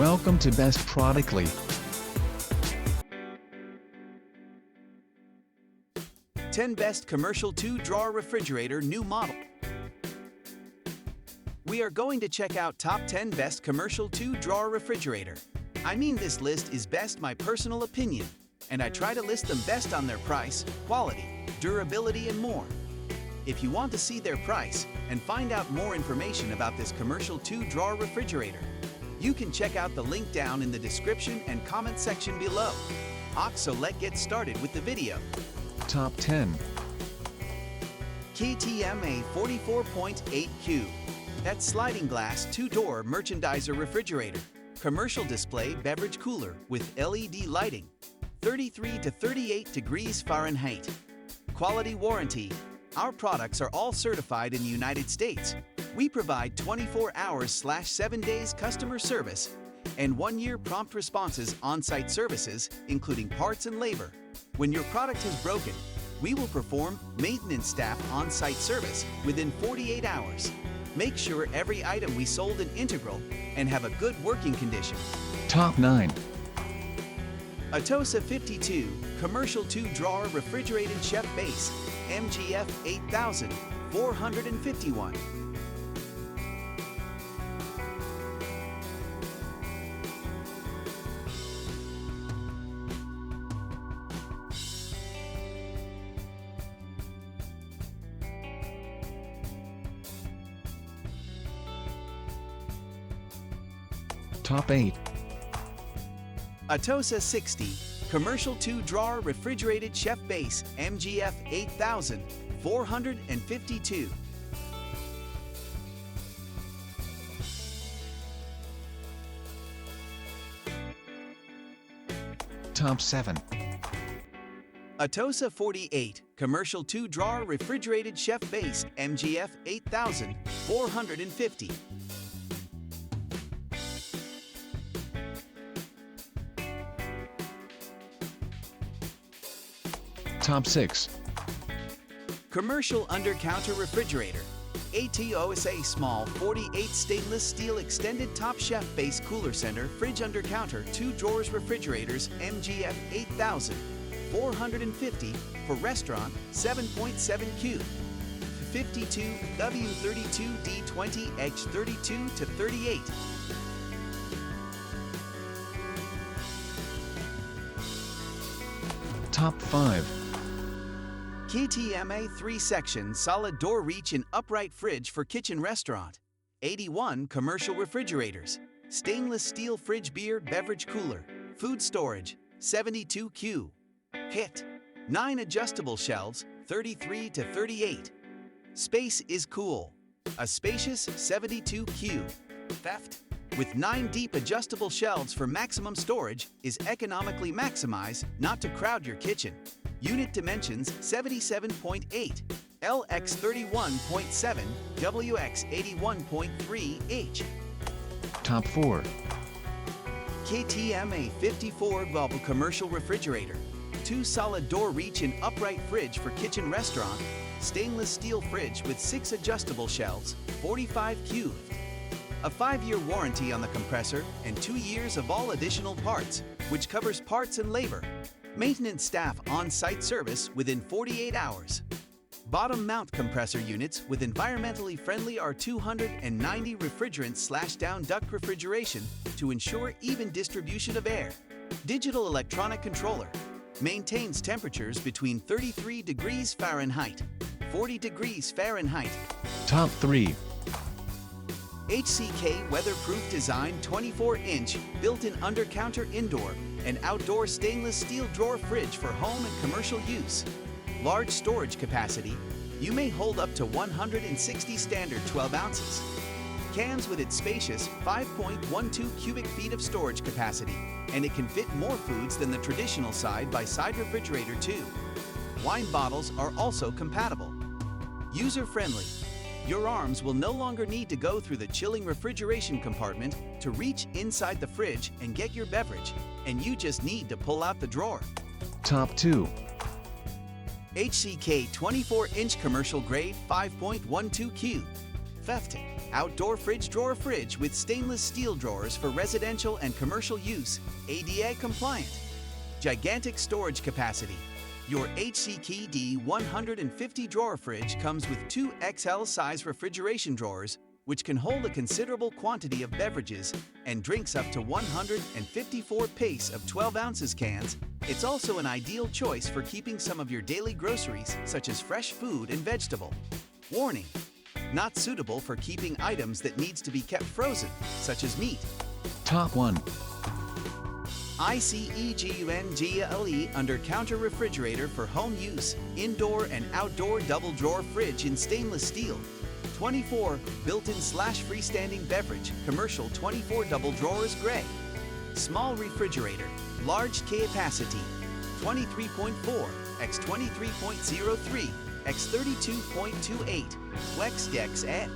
Welcome to Best Productly. Ten Best Commercial 2-Drawer Refrigerator New Model. We are going to check out Top 10 Best Commercial 2-Drawer Refrigerator. I mean, this list is best my personal opinion, and I try to list them best on their price, quality, durability, and more. If you want to see their price and find out more information about this commercial 2-drawer refrigerator, you can check out the link down in the description and comment section below. So let's get started with the video. Top 10. KTMA 44.8Q. That sliding glass 2-door merchandiser refrigerator. Commercial display beverage cooler with LED lighting. 33 to 38 degrees Fahrenheit. Quality warranty. Our products are all certified in the United States. We provide 24 hours/7 days customer service and 1-year prompt responses on-site services, including parts and labor. When your product has broken, we will perform maintenance staff on-site service within 48 hours. Make sure every item we sold is integral and have a good working condition. Top 9. Atosa 52 Commercial 2-Drawer Refrigerated Chef Base MGF 8451. Top 8. Atosa 60 Commercial 2-Drawer Refrigerated Chef Base MGF 8452. Top 7. Atosa 48 Commercial 2-Drawer Refrigerated Chef Base MGF 8450. Top 6. Commercial Undercounter Refrigerator Atosa Small 48 Stainless Steel Extended Top Chef Base Cooler Center Fridge Undercounter 2 Drawers Refrigerators MGF 8450 for restaurant 7.7Q 52 W32 D20 X 32 to 38. Top 5. KTMA 3-section solid door reach and upright fridge for kitchen restaurant. 81 commercial refrigerators. Stainless steel fridge beer beverage cooler. Food storage. 72Q. HIT. 9 adjustable shelves. 33 to 38. Space is cool. A spacious 72Q. Theft. With 9 deep adjustable shelves for maximum storage is economically maximized, not to crowd your kitchen. Unit dimensions 77.8, LX 31.7, WX 81.3 H. Top 4. KTMA 54 Volvo Commercial Refrigerator. 2 solid door reach and upright fridge for kitchen restaurant. Stainless steel fridge with 6 adjustable shelves, 45Q. A 5-year warranty on the compressor and 2 years of all additional parts, which covers parts and labor. Maintenance staff on-site service within 48 hours. Bottom mount compressor units with environmentally friendly R290 refrigerant/down duct refrigeration to ensure even distribution of air. Digital electronic controller. Maintains temperatures between 33 degrees Fahrenheit, 40 degrees Fahrenheit. Top 3. HCK weatherproof design 24-inch built-in Undercounter indoor and outdoor stainless steel drawer fridge for home and commercial use. Large storage capacity. You may hold up to 160 standard 12 ounces. Cans with its spacious 5.12 cubic feet of storage capacity, and it can fit more foods than the traditional side-by-side refrigerator too. Wine bottles are also compatible. User-friendly. Your arms will no longer need to go through the chilling refrigeration compartment to reach inside the fridge and get your beverage, and you just need to pull out the drawer. Top 2. HCK 24-inch commercial grade 5.12Q. Fefting, outdoor fridge drawer fridge with stainless steel drawers for residential and commercial use, ADA compliant. Gigantic storage capacity. Your HCKD 150 drawer fridge comes with 2 XL size refrigeration drawers, which can hold a considerable quantity of beverages and drinks up to 154 pace of 12 ounces cans. It's also an ideal choice for keeping some of your daily groceries, such as fresh food and vegetable. Warning: not suitable for keeping items that needs to be kept frozen, such as meat. Top 1. ICEGUNGLE Undercounter Refrigerator for home use, indoor and outdoor double drawer fridge in stainless steel. 24 built-in/freestanding beverage, commercial 24 double drawers gray. Small refrigerator, large capacity, 23.4 x 23.03 x 32.28 Flex Dex at.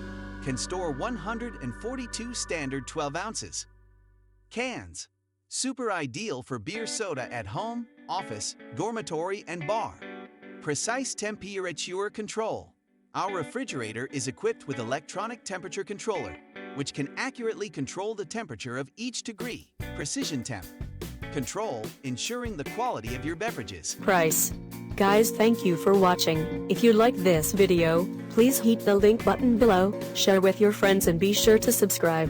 Can store 142 standard 12 ounces. Cans. Super ideal for beer soda at home, office, dormitory, and bar. Precise temperature control. Our refrigerator is equipped with electronic temperature controller, which can accurately control the temperature of each degree. Precision temp. Control, ensuring the quality of your beverages. Price. Guys, thank you for watching. If you like this video, please hit the link button below, share with your friends and be sure to subscribe.